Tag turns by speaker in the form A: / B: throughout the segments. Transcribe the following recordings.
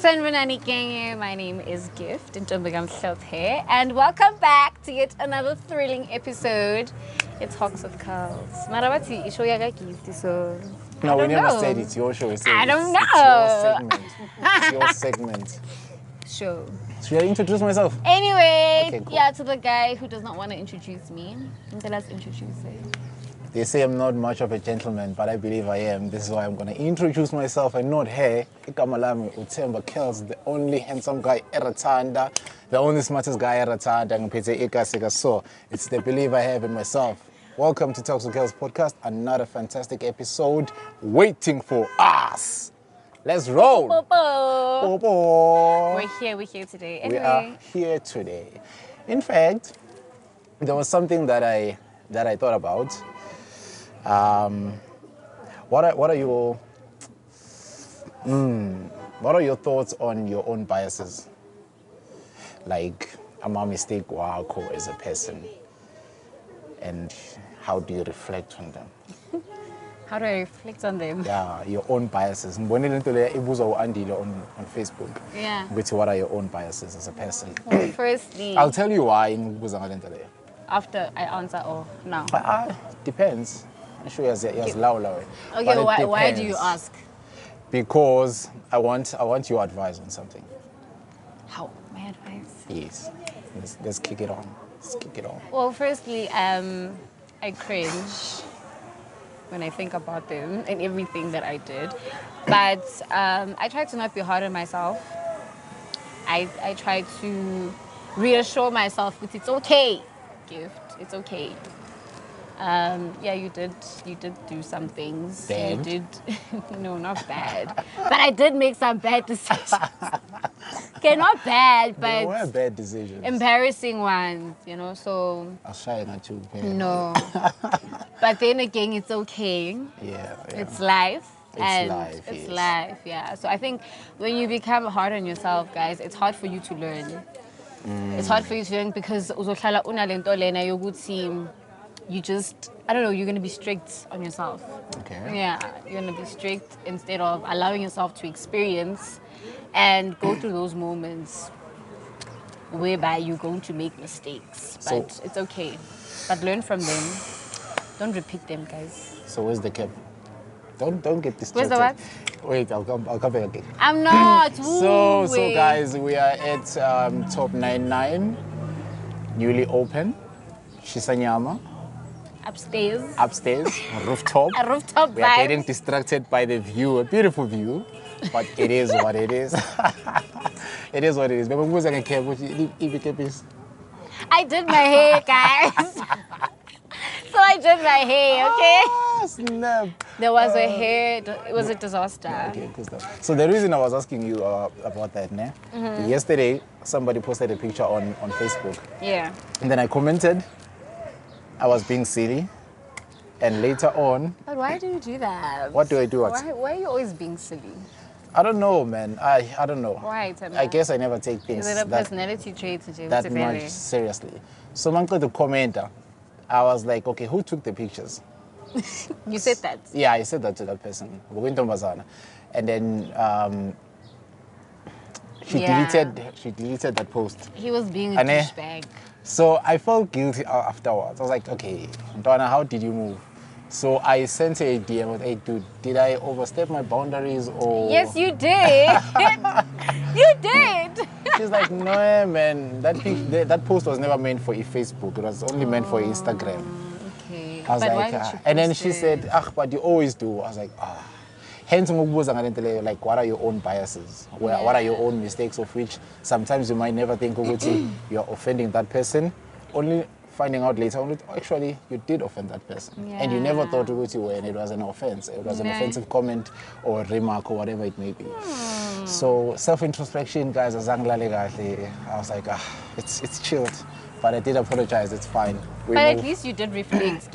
A: My name is Gift in Mhlophe, and welcome back to yet another thrilling episode. It Talks with Kells. Marawati, show yaga Gift, so
B: no, we never said it's your show.
A: I don't know.
B: It's your segment.
A: Show.
B: Should I introduce myself?
A: Anyway,
B: Okay, cool.
A: Yeah, to the guy who does not want to introduce me. Let's introduce him.
B: They say I'm not much of a gentleman, but I believe I am. This is why I'm going to introduce myself and not her. Themba Kells, the only handsome guy at Ratanda, the only smartest guy at Ratanda. So it's the belief I have in myself. Welcome to Talks with Kells podcast, another fantastic episode waiting for us. Let's roll.
A: We're here today. Anyway.
B: We are here today. In fact, there was something that I thought about. What are your thoughts on your own biases? Like, am I a mistake as a person? And how do you reflect on them?
A: How do I reflect on them?
B: Yeah, your own biases. On Facebook.
A: Yeah.
B: What are your own biases as a person?
A: Well, firstly,
B: I'll tell you why.
A: After I answer or now?
B: Depends. I'm sure
A: Okay, why do you ask?
B: Because I want your advice on something.
A: How? My advice?
B: Yes. Let's kick it on.
A: Well, firstly, I cringe when I think about them and everything that I did. But I try to not be hard on myself. I try to reassure myself that it's okay, Gift. It's okay. Yeah, you did do some things.
B: Bad?
A: You did. No, not bad. But I did make some bad decisions. Okay, not bad, but
B: There were bad decisions.
A: embarrassing ones, so
B: I'll shy not too bad.
A: no. But then again, it's okay.
B: Yeah.
A: It's life.
B: It's
A: life, yeah. So I think when you become hard on yourself, guys, it's hard for you to learn. It's hard for you to learn because you just, I don't know, you're going to be strict on yourself.
B: Okay.
A: Yeah, you're going to be strict instead of allowing yourself to experience and go through those moments whereby you're going to make mistakes. But it's okay. But learn from them. Don't repeat them, guys.
B: So where's the cap? Don't get distracted.
A: Where's the what?
B: Wait, I'll come back again.
A: I'm not.
B: So guys, we are at Top 99, newly open, Shisanyama. Upstairs, rooftop.
A: A rooftop
B: We are
A: vibe.
B: getting distracted by the view, a beautiful view, but it is what it is. It is what it is.
A: I did my hair, guys. So I did my hair, okay?
B: Snap.
A: There was a hair, it was a disaster.
B: Okay, good stuff. So the reason I was asking you about that, yesterday somebody posted a picture on Facebook.
A: Yeah.
B: And then I commented, I was being silly. And later on...
A: But why do you do that?
B: What do I do?
A: Why are you always being silly?
B: I don't know, man. I don't know.
A: Why, Themba?
B: I guess I never take things
A: Is it a personality trait to do?
B: that much seriously. So Manko the commenter, I was like, okay, who took the pictures?
A: You said that?
B: Yeah, I said that to that person. And then she deleted that post.
A: He was being a douchebag.
B: So I felt guilty afterwards. I was like, okay, Donna, how did you move? So I sent her a DM with, hey, dude, did I overstep my boundaries or...
A: Yes, you did. You did.
B: She's like, no, man, that post was never meant for Facebook. It was only meant for Instagram.
A: Okay.
B: I was
A: but
B: like,
A: why did you
B: and then
A: post
B: she
A: it?
B: said, but you always do. I was like, Hence, like, what are your own biases? What are your own mistakes of which sometimes you might never think you're offending that person, only finding out later on, actually, you did offend that person.
A: Yeah.
B: And you never thought when it was an offense. It was an offensive comment or remark or whatever it may be. So self-introspection, guys, I was like, it's chilled. But I did apologize, it's fine.
A: But at least you did reflect,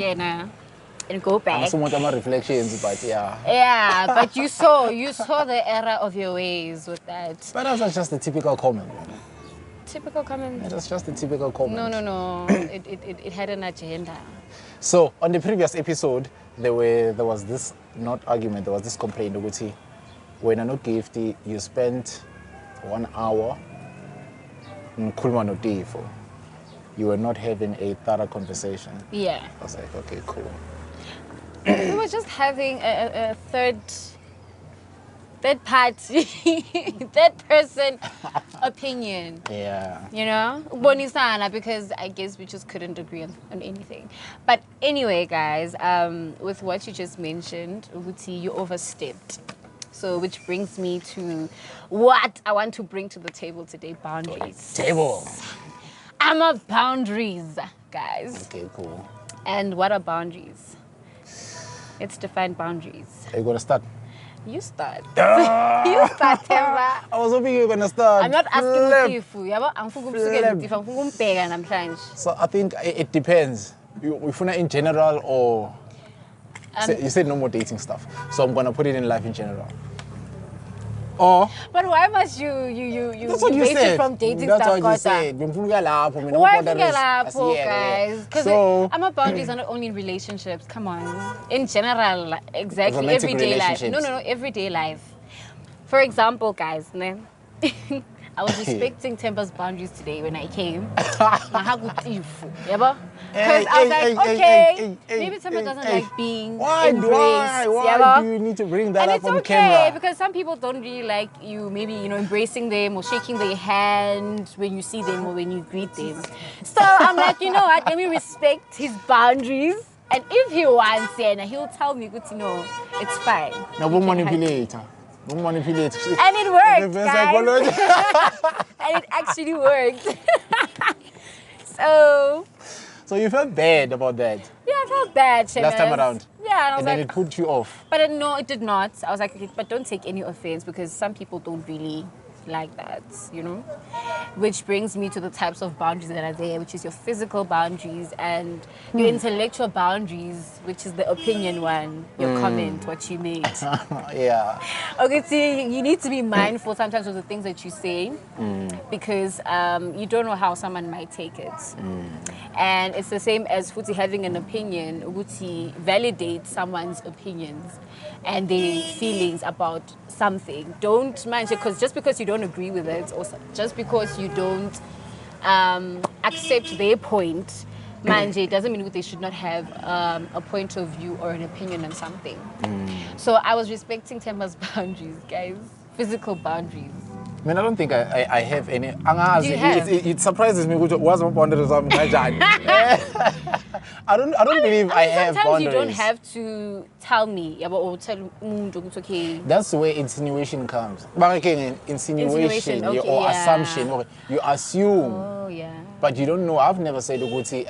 A: and go back.
B: Some of my reflections, but yeah.
A: Yeah, but you saw the error of your ways with that.
B: But that was just a typical comment.
A: Typical comment?
B: It was just a typical comment.
A: No. It had an agenda.
B: So on the previous episode, there was this not argument, there was this complaint. When I no gifty, you spent 1 hour, ngikhuluma noTifo. You were not having a thorough conversation.
A: Yeah.
B: I was like, okay, cool.
A: We were just having a third party, third person opinion.
B: Yeah.
A: You know? Bonisana, because I guess we just couldn't agree on anything. But anyway, guys, with what you just mentioned, Uguti, you overstepped. So, which brings me to what I want to bring to the table today, boundaries.
B: Table.
A: I'm a boundaries, guys.
B: Okay, cool.
A: And what are boundaries? Let's define boundaries.
B: Are you going to start?
A: You start. You start, Themba.
B: I was hoping you were going to start.
A: I'm not asking
B: Flip.
A: you.
B: So I think it depends. You find it in general or... you said no more dating stuff. So I'm going to put it in life in general. Or...
A: But why must you
B: That's what you
A: base
B: said.
A: it from dating
B: That's
A: stuff?
B: what you said.
A: Why guys? Because
B: So-
A: I'm a boundaries are not only in relationships. Come on. In general, like, exactly.
B: Romantic
A: Everyday life.
B: relationships.
A: No, everyday life. For example, guys, I was respecting Themba's boundaries today when I came. Because I was like, okay, maybe Themba doesn't like being embraced.
B: Why do you need to bring that
A: And
B: up
A: it's
B: on
A: okay,
B: camera?
A: because some people don't really like you, maybe, embracing them or shaking their hand when you see them or when you greet them. So I'm like, you know what, let me respect his boundaries. And if he wants it, he'll tell me, good to know, it's fine.
B: No, we'll manipulate. We'll manipulate.
A: And it worked, guys. And it actually worked.
B: So you felt bad about that
A: Yeah, I felt bad,
B: last time around?
A: Yeah, and I was
B: And then
A: like,
B: it put you off.
A: but no, it did not. I was like, okay, but don't take any offense because some people don't really like that, Which brings me to the types of boundaries that are there, which is your physical boundaries and your intellectual boundaries, which is the opinion one, your comment, what you made.
B: Yeah.
A: Okay, see, you need to be mindful sometimes of the things that you say because you don't know how someone might take it. And it's the same as Futi having an opinion. Futi validates someone's opinions and their feelings about something. Don't mind it, because just because you don't agree with it or just because you don't accept their point, manje, doesn't mean they should not have a point of view or an opinion on something. So I was respecting Themba's boundaries, guys. Physical boundaries.
B: I mean, I don't think I have any.
A: You have?
B: It surprises me. What's my boundaries? I don't believe I have
A: sometimes
B: boundaries.
A: you don't have to tell me or tell it's okay.
B: That's where insinuation comes. But again, insinuation
A: okay,
B: or
A: yeah.
B: assumption. Okay, you assume.
A: Oh, yeah.
B: But you don't know. I've never said, Uguti,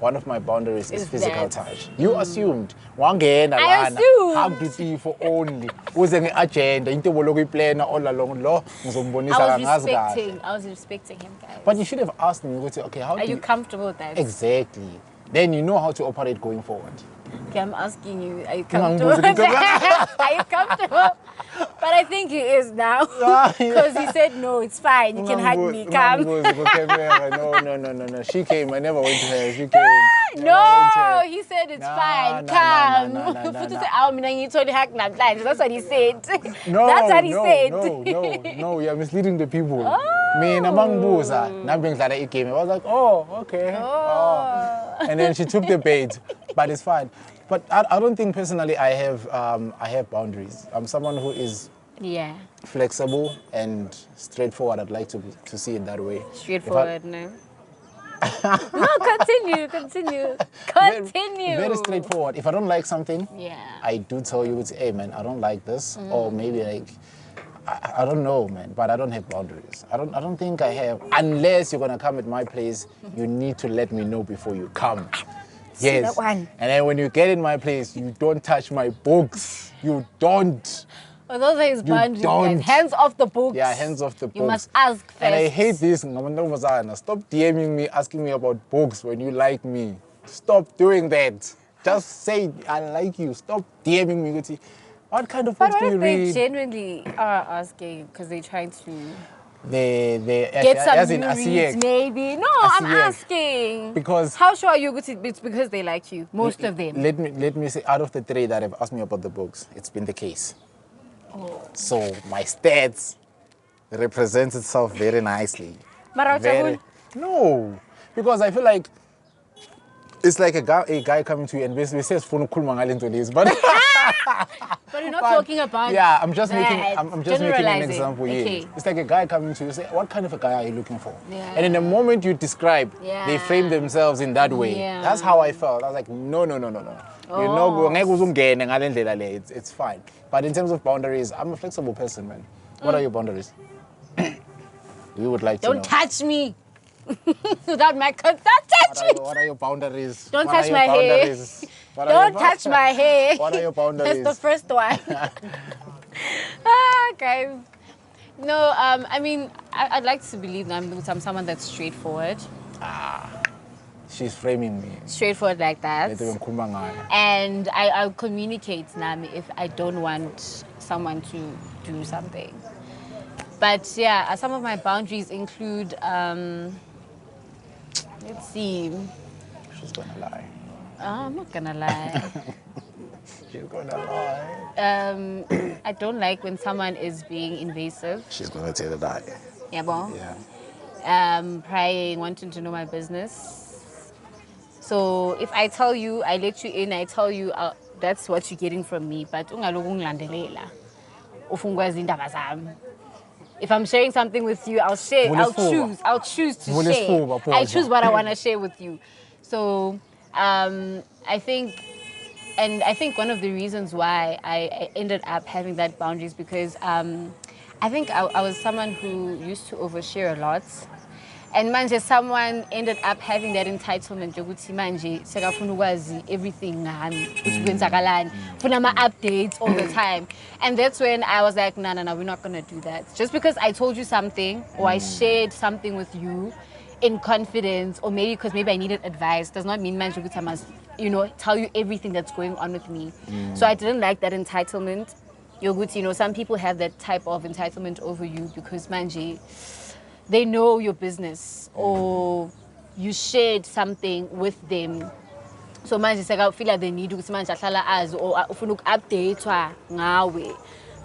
B: one of my boundaries is physical
A: that.
B: touch. You assumed. Wangena
A: I
B: lana,
A: assumed.
B: have duty for only. Uze nge-agenda, into bologi plan all along lo, ngizombonisa kangazi kahle.
A: I was respecting him, guys.
B: But you should have asked me, Uguti, okay, how
A: Are
B: do
A: you comfortable with that?
B: Exactly. Then you know how to operate going forward.
A: Okay, I'm asking you, are you
B: Come on,
A: comfortable?
B: Buzi.
A: Are you comfortable? But I think he is now. Because he said, no, it's fine. You can hug me. Come.
B: No. She came. I never went to her. She came.
A: No, he said it's
B: Nah,
A: fine.
B: nah,
A: Come.
B: nah, nah, nah,
A: Futhi
B: nah.
A: said, "Awu, mina ngiyithole hug namhlanje." That's what he said.
B: No,
A: That's what he said.
B: No, you're misleading the people.
A: Oh.
B: Mina mangibuza, nami ngidlala igame. I was like, oh, okay.
A: Oh.
B: And then she took the bait, but it's fine. But I don't think personally I have boundaries. I'm someone who is flexible and straightforward. I'd like to see it that way.
A: Straightforward, no. No, continue.
B: Very straightforward. If I don't like something,
A: Yeah.
B: I do tell you, hey man, I don't like this, or maybe like, I don't know, man, but I don't have boundaries. I don't think I have. Unless you're gonna come at my place, you need to let me know before you come. Yes.
A: That one.
B: And then when you get in my place, you don't touch my books. You don't.
A: Well, those are his boundaries,
B: don't.
A: guys. Hands off the books.
B: Yeah, hands off the books.
A: You must ask first.
B: And I hate this. Stop DMing me, asking me about books when you like me. Stop doing that. Just say, I like you. Stop DMing me. Guti. What kind of
A: But
B: books
A: what
B: do you
A: if they
B: read?
A: genuinely are asking because they're trying to
B: They
A: get
B: as
A: some
B: in
A: new
B: Asiyek.
A: reads, maybe? No, I'm
B: Asiyek.
A: asking.
B: Because
A: How sure are you it's because they like you? Most of them.
B: Let me say, out of the 3 that have asked me about the books, it's been the case.
A: Oh.
B: So my stats, represents itself very nicely.
A: Mara
B: Very, no, because I feel like it's like a guy coming to you and basically says, "Funu kulma ngale nto lezi," but
A: But you're not talking about.
B: yeah, I'm just
A: that.
B: I'm just making an
A: Generalizing.
B: example.
A: Okay.
B: Yes. It's like a guy coming to you, say, "What kind of a guy are you looking for?"
A: Yeah.
B: And in the moment you describe, they
A: Yeah.
B: frame themselves in that way.
A: Yeah.
B: That's how I felt. I was like, no. You know, it's fine. But in terms of boundaries, I'm a flexible person, man. What are your boundaries? We would like to know.
A: Don't touch me without my consent. Don't touch it.
B: What are your boundaries?
A: Don't
B: What are
A: touch
B: your
A: my hair.
B: boundaries? What are
A: Don't
B: your
A: touch my hair.
B: What are your boundaries?
A: That's the first one. Guys. No, I mean, I'd like to believe that I'm someone that's straightforward.
B: She's framing me.
A: Straightforward like that.
B: And
A: And I'll communicate, Nami, if I don't want someone to do something. But yeah, some of my boundaries include, let's see.
B: she's gonna lie.
A: I'm not gonna lie.
B: She's gonna lie.
A: I don't like when someone is being invasive.
B: She's gonna tell the lie.
A: Yeah, bon?
B: Yeah.
A: Prying, wanting to know my business. So if I tell you, I let you in, I tell you, that's what you're getting from me. But if I'm sharing something with you, I'll choose to share. I choose what I want to share with you. So I think one of the reasons why I ended up having that boundary is because I think I was someone who used to overshare a lot. And manje, someone ended up having that entitlement yokuthi manje sekafuna ukwazi everything ngami ukuthi kwenzakalani, funa ama updates all the time. And that's when I was like, no, we're not going to do that. Just because I told you something or I shared something with you in confidence, or maybe because I needed advice, does not mean manje ukuthi I must, tell you everything that's going on with me. So I didn't like that entitlement. Yoguti, some people have that type of entitlement over you because manje, they know your business or you shared something with them. So manje I feel like they need to manje or ufuna update ngawe.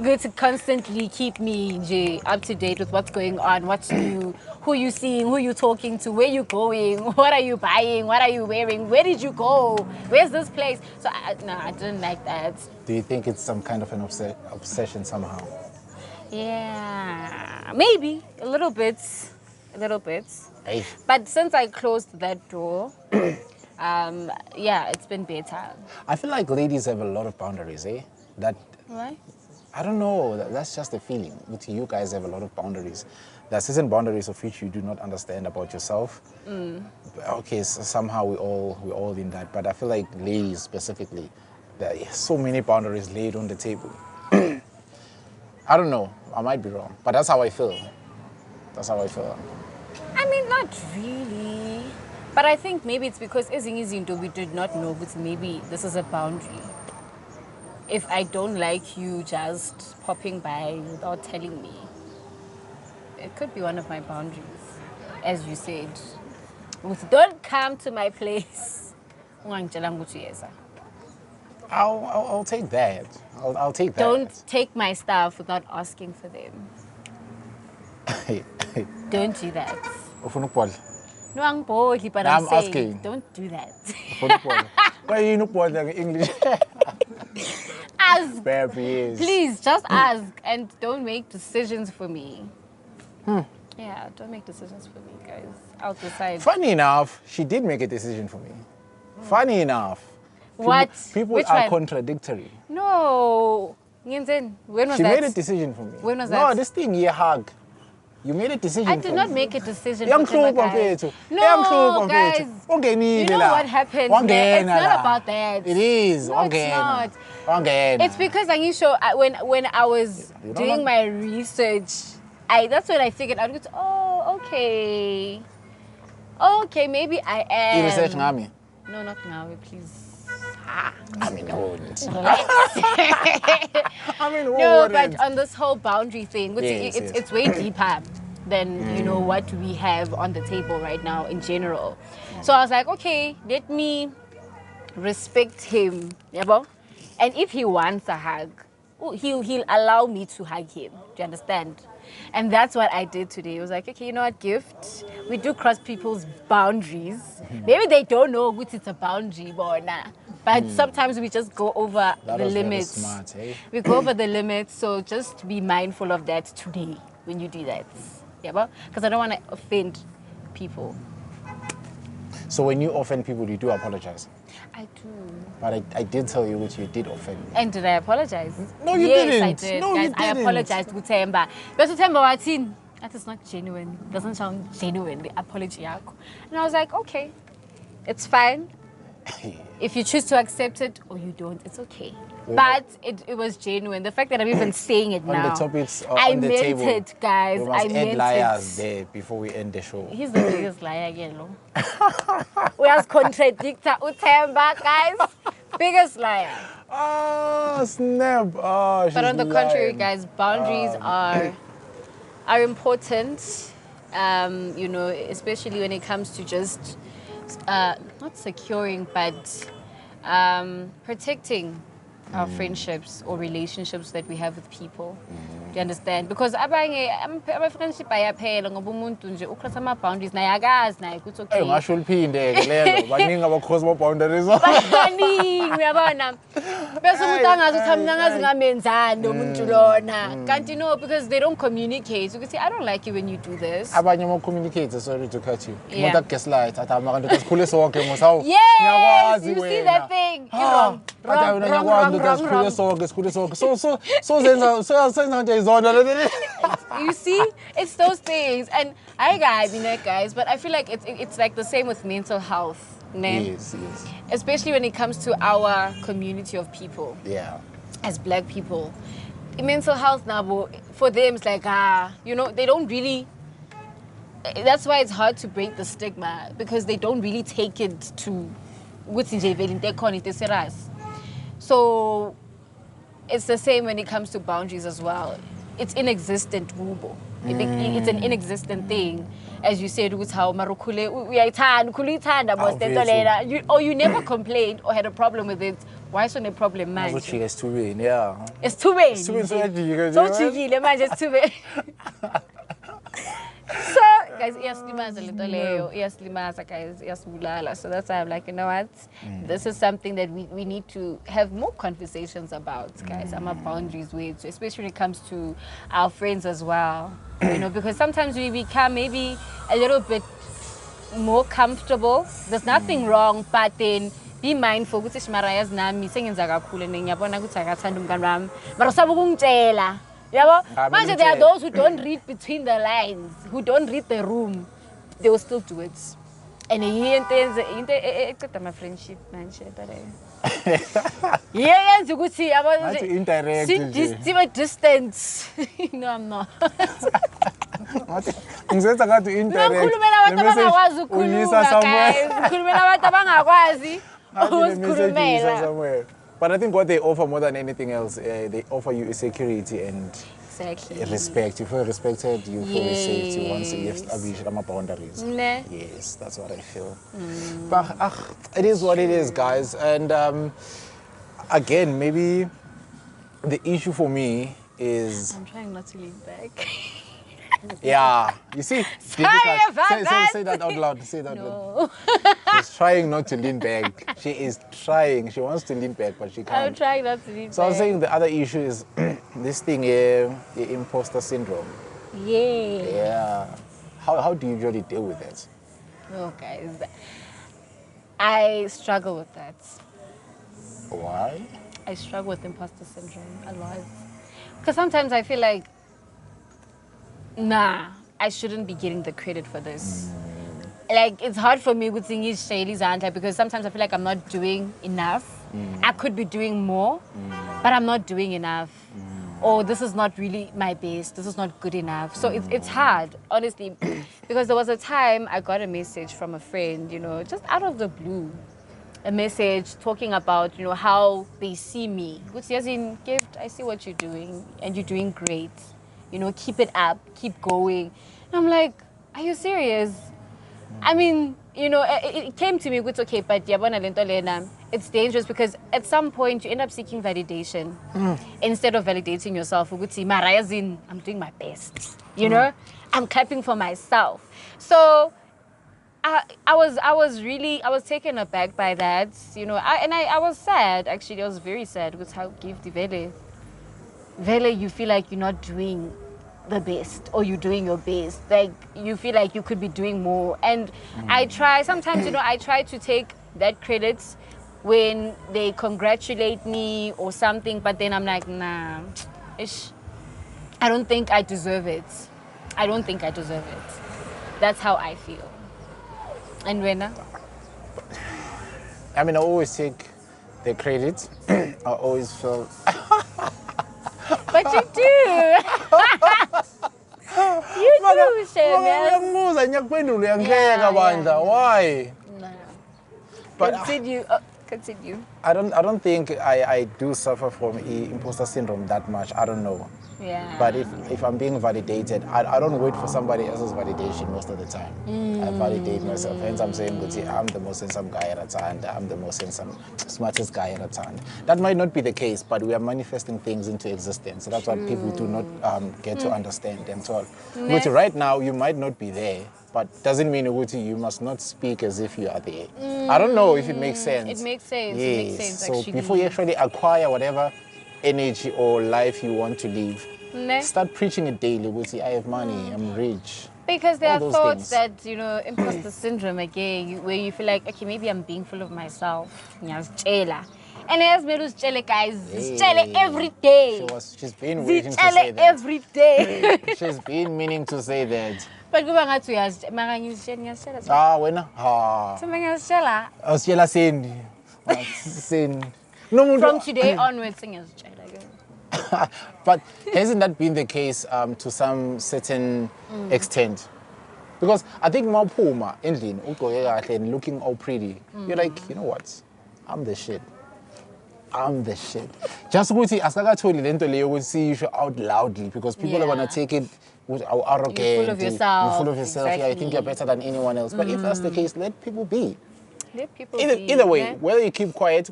A: Good to constantly keep me up to date with what's going on, what's new, who you seeing, who you talking to, where you going, what are you buying, what are you wearing, where did you go, where's this place? So I didn't like that.
B: Do you think it's some kind of an obsession somehow?
A: Yeah, maybe a little bit.
B: Hey.
A: But since I closed that door, it's been better.
B: I feel like ladies have a lot of boundaries, eh? That
A: Why?
B: I don't know. That's just a feeling. But you guys have a lot of boundaries. There are certain boundaries of which you do not understand about yourself. Okay, so somehow we all in that. But I feel like ladies specifically, there are so many boundaries laid on the table. I don't know. I might be wrong, but that's how I feel.
A: I mean, not really. But I think maybe it's because we did not know, but maybe this is a boundary. If I don't like you just popping by without telling me, it could be one of my boundaries, as you said. Don't come to my place.
B: I'll take that. I'll take that.
A: Don't take my stuff without asking for them. Don't do that. No, I'm bored, but I'm saying,
B: asking.
A: Don't do that.
B: Why you not bored like English?
A: Ask.
B: Baby,
A: Please, just ask and don't make decisions for me. Yeah, don't make decisions for me, guys. I'll decide.
B: Funny enough, she did make a decision for me. Funny enough.
A: What?
B: People
A: Which
B: are
A: one?
B: contradictory.
A: No. When was
B: She
A: that?
B: made a decision for me.
A: When was
B: No,
A: that?
B: this thing you hug. You made a decision
A: I
B: for
A: did
B: me.
A: not make a decision.
B: Young
A: for Themba,
B: Mhlophe
A: guys.
B: mfethu.
A: No,
B: Young Mhlophe
A: guys.
B: mfethu.
A: You know what happened? It's not about that.
B: It is.
A: No, it's not. It's because when I was doing my research, that's when I figured out. Okay, maybe I am.
B: You research ngami?
A: No, not now, please.
B: I mean,
A: No, but on this whole boundary thing,
B: Yes,
A: it's way deeper than what we have on the table right now in general. So I was like, okay, let me respect him, yeah, and if he wants a hug, he'll allow me to hug him. Do you understand? And that's what I did today. It was like, okay, you know what, gift? We do cross people's boundaries. Maybe they don't know what it's a boundary, but sometimes we just go over
B: That
A: the
B: was very
A: limits.
B: smart, eh?
A: We go over the limits, so just be mindful of that today when you do that. Yeah, because I don't want to offend people.
B: So when you offend people, you do apologize.
A: I do.
B: But I did tell you what you did offend me.
A: And did I apologize?
B: No, you
A: yes,
B: didn't.
A: I did.
B: No,
A: Guys,
B: you didn't.
A: I apologized to Themba. But Themba, what's in? That is not genuine. Doesn't sound genuine, the apology. And I was like, okay, it's fine. If you choose to accept it or you don't, it's okay. But it was genuine. The fact that I'm even saying it
B: On
A: now.
B: the topics
A: I
B: on the
A: meant
B: table.
A: it, guys.
B: We must
A: I
B: add
A: meant
B: liars
A: it.
B: there before we end the show.
A: He's the biggest liar again, no? We have contradictor Themba, guys. Biggest liar.
B: Oh, snap. Oh, she's
A: But on the contrary,
B: lying.
A: guys, boundaries are important. You know, especially when it comes to just not securing, but protecting our friendships or relationships that we have with people. Do you understand? Because abanye friendship ayaphela ngoba umuntu nje ukhosa ama boundaries naye akazi naye ukuthi okay.
B: Ngasho uliphinde ke lelo baningi abakhosi ba boundaries.
A: Baningi uyabona. Bese umuntu angazi ukuthi mina ngazi ngamenzani umuntu lona. Kanti no, because they don't communicate. You can say I don't like you when you do this.
B: Abanye mo communicate, sorry to cut you.
A: Yeah.
B: Umuntu agaslight athi amakanti kasikhule sonke musawu.
A: Yes, you see that thing. Wrong. You see, it's those things, and guys, but I feel like it's like the same with mental health, né?
B: Yes.
A: Especially when it comes to our community of people.
B: Yeah.
A: As black people, mental health now for them it's like you know, they don't really. That's why it's hard to break the stigma, because they don't really take it to what's in jail. So it's the same when it comes to boundaries as well. It's inexistent, Gubo. It's an inexistent thing. As you said, with how you never complained or had a problem with it. Why is it a problem, man?
B: It's too rain, yeah.
A: It's too bad.
B: It's too rain,
A: It's too bad. So, guys, guys, so that's why I'm like, you know what? This is something that we need to have more conversations about, guys. I'm about boundaries with, especially when it comes to our friends as well. You know, because sometimes we become maybe a little bit more comfortable. There's nothing wrong, but then be mindful. Imagine there are those who don't read between the lines, who don't read the room. They will still do it. And he intends my friendship, man. Yeah, you could see about it. Distance. No, I'm not.
B: But I think what they offer more than anything else, they offer you security and respect. You feel respected, you feel safety once you establish boundaries. Yes, that's what I feel. But it is what it is, guys. And again, maybe the issue for me is...
A: I'm trying not to lean back.
B: Yeah, you see,
A: Sorry about that.
B: Say that out loud. Say that
A: No.
B: loud. She's trying not to lean back. She is trying. She wants to lean back, but she can't.
A: I'm trying not to lean back.
B: So I was saying the other issue is this thing here, the imposter syndrome. Yeah. How do you usually deal with that?
A: Oh, guys, I struggle with that.
B: Why?
A: I struggle with imposter syndrome a lot. Because sometimes I feel like, nah, I shouldn't be getting the credit for this. Like, it's hard for me with singing Shaylee's answer because sometimes I feel like I'm not doing enough. I could be doing more, but I'm not doing enough. Or this is not really my best. This is not good enough. So it's hard, honestly, because there was a time I got a message from a friend, you know, just out of the blue. A message talking about, you know, how they see me. Which as in, Gift, I see what you're doing, and you're doing great. You know, keep it up, keep going. And I'm like, are you serious? I mean, you know, it came to me with, okay, but yabona lento lena, it's dangerous because at some point you end up seeking validation instead of validating yourself. Ukuthi, "Mara, as in, I'm doing my best. You know, I'm clapping for myself." So I was taken aback by that. You know, I was sad actually. I was very sad because how give the vele you feel like you're not doing the best or you're doing your best. Like you feel like you could be doing more. And I try sometimes, you know, I try to take that credit when they congratulate me or something, but then I'm like, nah, I don't think I deserve it. I don't think I deserve it. That's how I feel. And Rena?
B: I mean, I always take the credit. I always feel.
A: But you do. You do, Shem.
B: Why?
A: No.
B: But
A: Continue. Continue.
B: I don't think I do suffer from imposter syndrome that much. I don't know.
A: Yeah.
B: But if I'm being validated, I don't wait for somebody else's validation most of the time. I validate myself. Hence I'm saying, I'm the most handsome guy at Ratanda. I'm the most handsome, smartest guy at Ratanda. That might not be the case, but we are manifesting things into existence. So that's what people do not get to understand. And so,
A: Yes.
B: right now, you might not be there, but doesn't mean you must not speak as if you are there. I don't know if it makes sense.
A: It makes sense.
B: Yes.
A: It makes sense,
B: So
A: actually.
B: before you actually acquire whatever energy or life you want to live, start preaching it daily. I have money, I'm rich.
A: Because there
B: All
A: are
B: those
A: thoughts
B: things.
A: that, you know, imposter syndrome again, where you feel like, okay, maybe I'm being full of myself. Ngiyazitshela. And as me guys, zitshele every day.
B: She's been waiting to say
A: Zitshele
B: that.
A: every day.
B: She's been meaning to say that.
A: But kuba ngathi uyazitshela, mara ngiyazitshela.
B: Wena?
A: Sema ngiyazitshela.
B: Awusitshela Cindy. Cindy. No,
A: From today onwards, ngiyazitshela again.
B: But hasn't that been the case to some certain extent? Because I think Mhlophe endlini ugqoke kahle and looking all pretty. You're like, you know what? I'm the shit. I'm the shit. Just ukuthi asakatholi lento leyo ukuthi see you out loudly because people are gonna take it with how arrogant.
A: You're full of yourself.
B: You're full of yourself.
A: Exactly.
B: Yeah, I think you're better than anyone else. But if that's the case, let people be.
A: Let people be.
B: Either way, whether you keep quiet,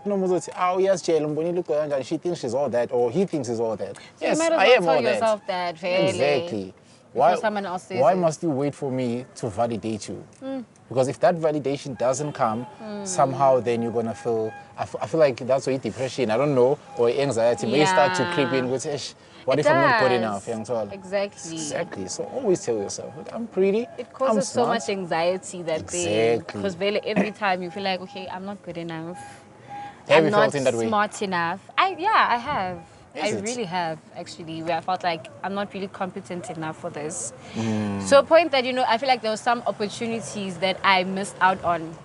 B: yes, she thinks she's all that, or he thinks he's all that.
A: So
B: Yes,
A: you might as
B: I
A: well
B: am
A: tell
B: all
A: yourself
B: that.
A: that, really.
B: Exactly.
A: Before someone else says
B: why
A: it.
B: must you wait for me to validate you? Because if that validation doesn't come, somehow then you're gonna feel. I feel like that's why depression. I don't know, or anxiety may start to creep in. With, what if I'm not good enough?
A: Exactly.
B: Exactly. So always tell yourself, I'm pretty.
A: It causes
B: I'm
A: so
B: smart.
A: much anxiety that
B: Exactly.
A: because every time you feel like, okay, I'm not good enough.
B: Have
A: I'm
B: you
A: not
B: felt in that way?
A: smart enough. I have. I really have, actually, where I felt like I'm not really competent enough for this. To a point that, you know, I feel like there were some opportunities that I missed out on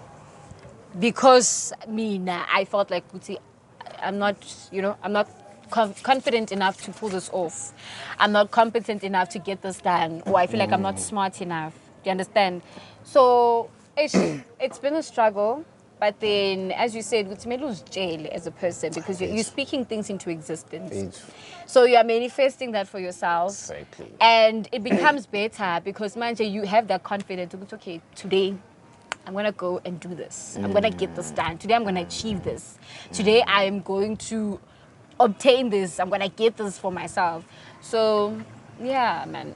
A: because I felt like, I'm not, I'm not confident enough to pull this off. I'm not competent enough to get this done. Or I feel like I'm not smart enough. Do you understand? So it's been a struggle. But then, as you said, you lose jail as a person because you're speaking things into existence. So you are manifesting that for yourself.
B: Exactly.
A: And it becomes better because, you have that confidence. Okay, today I'm going to go and do this. I'm going to get this done. Today I'm going to achieve this. Today I am going to obtain this. I'm going to get this for myself. So, yeah, man.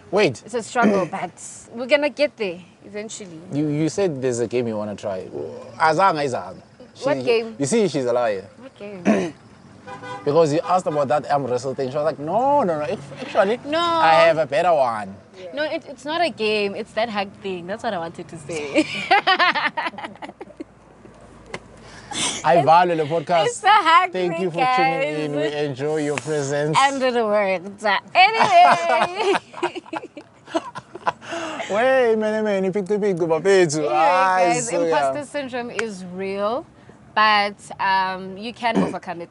B: Wait.
A: It's a struggle, but we're going to get there eventually.
B: You said there's a game you want to try. Azang.
A: What game?
B: You see, she's a liar.
A: What game?
B: Because you asked about that arm wrestle thing. She was like, no. Actually,
A: No.
B: I have a better one.
A: Yeah. No, it's not a game. It's that hug thing. That's what I wanted to say.
B: I value the podcast.
A: It's a hug
B: Thank
A: thing,
B: you for
A: guys.
B: tuning in. We enjoy your presence.
A: Under the words. Anyway.
B: Wait, man,
A: Guys, imposter syndrome is real, but you can overcome it.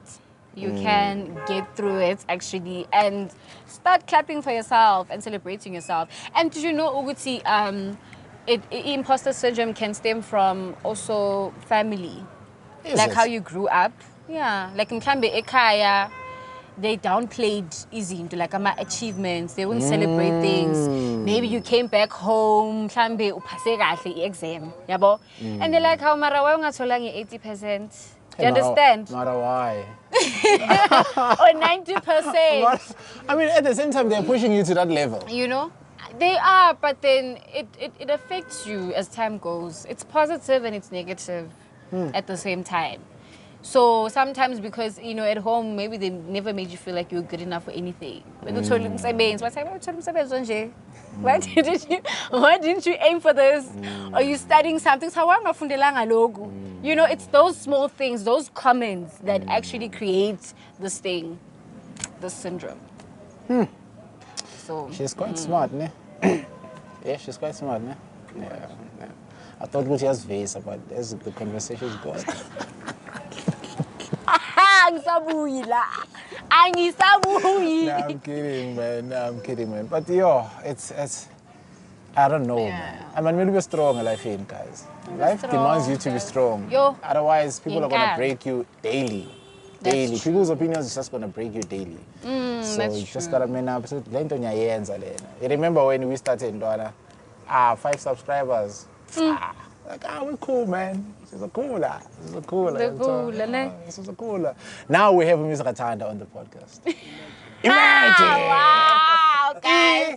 A: You can get through it, actually, and start clapping for yourself and celebrating yourself. And did you know, Uguti, imposter syndrome can stem from also family. Like how you grew up. Yeah, like in Kambe Ekaya, they downplayed izinto like my achievements. They wouldn't celebrate things. Maybe you came back home, mhlambe uphase kahle exam, yabo. And they're like, how mara why ungatholangi 80%? Do you understand?
B: Mara why?
A: Or 90%.
B: I mean, at the same time, they're pushing you to that level.
A: You know, they are, but then it affects you as time goes. It's positive and it's negative at the same time. So sometimes because, you know, at home, maybe they never made you feel like you were good enough for anything. Why didn't you aim for this? Are you studying something? You know, it's those small things, those comments that actually create this thing, this syndrome. So
B: she's quite smart, ne? Yeah, she's quite smart, ne? Yeah. I thought she has face, but as the conversation's going.
A: I'm
B: kidding, man. No, I'm kidding, man. But yo, it's I don't know, man. I mean, we'll be strong in life, guys. Life demands you to be strong.
A: Yo.
B: Otherwise, people are gonna break you daily. Daily. People's opinions is just gonna break you daily. So you just gotta man up. So you remember when we started, 5 subscribers. Like, we're cool, man. This is a cooler. This is a cooler. This is a cooler. Now we have Miss Ratanda on the podcast. Imagine!
A: Wow, guys.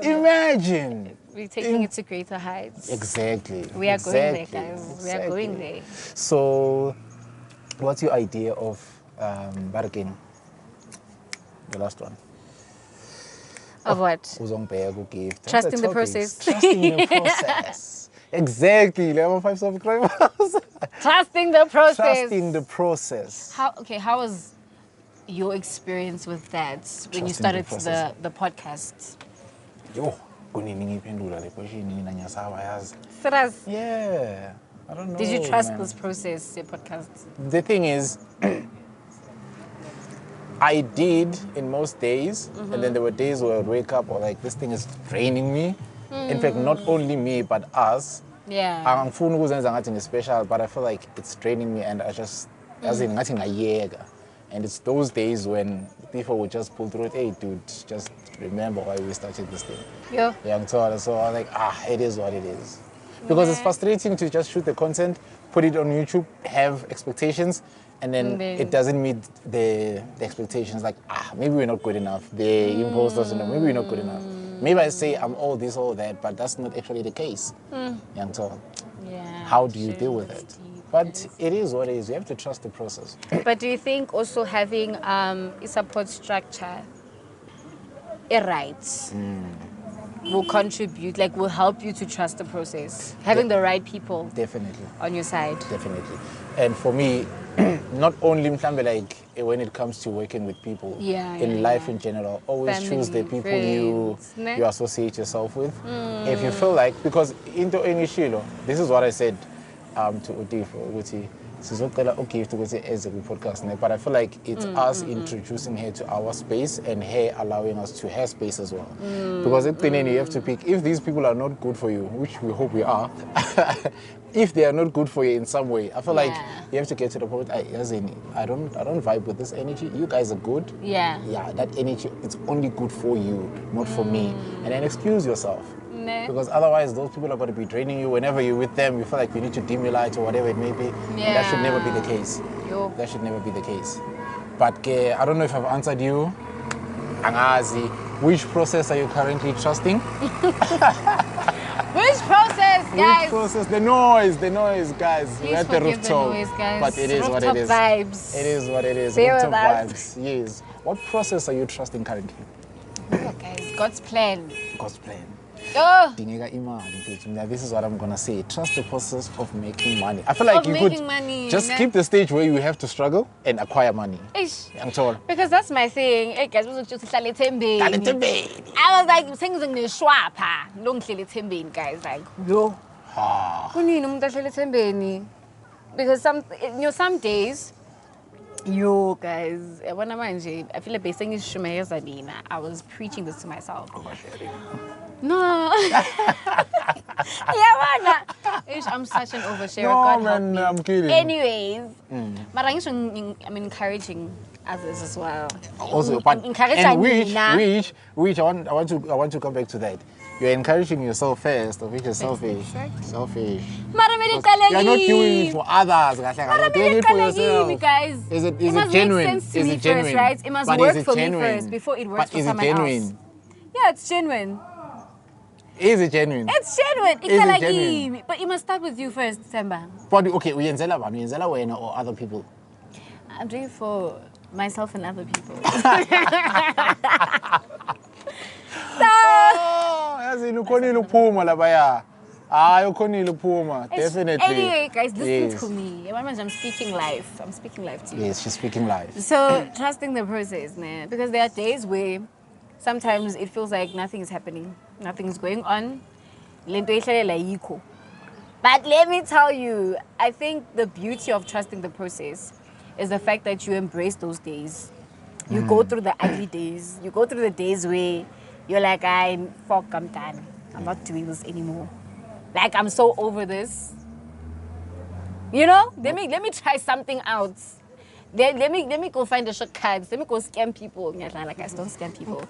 B: Imagine!
A: We're taking it to greater heights.
B: Exactly.
A: We are going there, guys. We are going there.
B: So, what's your idea of bargaining? The last one.
A: Of what?
B: Gift.
A: Trusting the process.
B: Trusting the process. Exactly. Level 5 subscribers.
A: Trusting the process.
B: Trusting the process.
A: How was your experience with that when you started the podcast?
B: Yo,
A: Serious?
B: yeah. I don't know.
A: Did you trust this process, your podcast?
B: The thing is, I did in most days, and then there were days where I would wake up or like this thing is draining me. In fact, not only me but us.
A: Yeah.
B: I'm nothing special, but I feel like it's draining me, and I just nothing a year. And it's those days when people would just pull through it. Hey, dude, just remember why we started this thing.
A: Yeah.
B: Yeah, so I'm like, it is what it is. Because it's frustrating to just shoot the content, put it on YouTube, have expectations, and then it doesn't meet the expectations. Like, maybe we're not good enough. The imposters, maybe we're not good enough. Maybe I say I'm all this, all that, but that's not actually the case.
A: Yeah.
B: How do you deal with it? But it is what it is. You have to trust the process.
A: But do you think also having a support structure, will contribute, like will help you to trust the process? Having the right people
B: Definitely.
A: on your side.
B: Definitely. And for me, not only like when it comes to working with people, in life in general, always choose the people you associate yourself with. If you feel like, because into any shilo, this is what I said to Udi for Uti. As a podcast, but I feel like it's us introducing her to our space and her allowing us to her space as well. Because at the end you have to pick, if these people are not good for you, which we hope we are, if they are not good for you in some way, I feel like you have to get to the point, I don't vibe with this energy. You guys are good. Yeah, that energy, it's only good for you, not for me. And then excuse yourself. Because otherwise those people are going to be draining you. Whenever you're with them, you feel like you need to demulate or whatever it may be. And that should never be the case. That should never be the case. But I don't know if I've answered you. Angazi, which process are you currently trusting?
A: Which process, guys?
B: Which process? The noise, guys.
A: Please
B: we're at the rooftop.
A: The noise, guys.
B: But it is
A: rooftop
B: what it is.
A: Vibes.
B: It is what it is.
A: Bear
B: Rooftop
A: with
B: vibes. Yes. What process are you trusting currently?
A: Oh, guys, God's plan.
B: God's plan.
A: Oh.
B: This is what I'm gonna say. Trust the process of making money. I feel like you could just keep the stage where you have to struggle and acquire money.
A: Because that's my thing. Hey guys, I was like things in the swap, guys. Like, yo. Because some days, yo guys, I feel like basing is I was preaching this to myself. No. I'm such an oversharer.
B: No,
A: God
B: man,
A: help me.
B: I'm kidding.
A: Anyways, but I'm encouraging others as well.
B: Also, but and which I want to come back to that. You're encouraging yourself first, of which is selfish.
A: Exactly.
B: Selfish. You're not doing it for others. You're doing it for yourself.
A: Guys,
B: Is it
A: must
B: genuine?
A: make sense to
B: Is
A: me
B: it genuine?
A: first, right? It must
B: But
A: work
B: is it
A: for
B: genuine?
A: me first before it works
B: But
A: for
B: is it
A: someone
B: genuine?
A: else. Yeah, it's genuine.
B: Is it genuine?
A: It's genuine.
B: Is it genuine?
A: But it must start with you first, Themba.
B: But okay, uyenzela bani? Uyenzela wena or other people?
A: I'm doing it for myself and other people.
B: Definitely.
A: Anyway, guys, listen to me. I'm speaking life. I'm speaking life to you.
B: Yes, she's speaking life.
A: So, trusting the process, man. Because there are days where sometimes it feels like nothing is happening. Nothing is going on. But let me tell you, I think the beauty of trusting the process is the fact that you embrace those days. You go through the ugly days. You go through the days where you're like, I'm done. I'm not doing this anymore. Like, I'm so over this. You know? Let me try something out. Let me go find the shortcuts. Let me go scam people. Like, guys, don't scam people.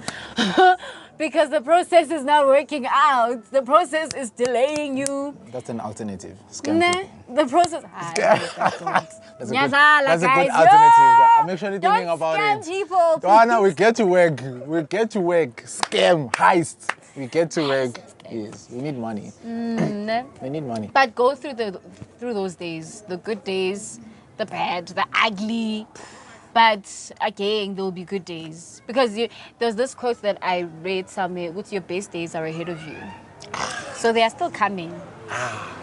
A: Because the process is not working out. The process is delaying you.
B: That's an alternative. Scam people.
A: The process.
B: That's a good alternative. I'm actually thinking about it.
A: Scam people.
B: Joanna, we get to work. We get to work. Scam, heist. We get to work. Yes, we need money. We need money.
A: But go through those days, the good days, the bad, the ugly. But again, there will be good days. Because there's this quote that I read somewhere, which your best days are ahead of you. So they are still coming.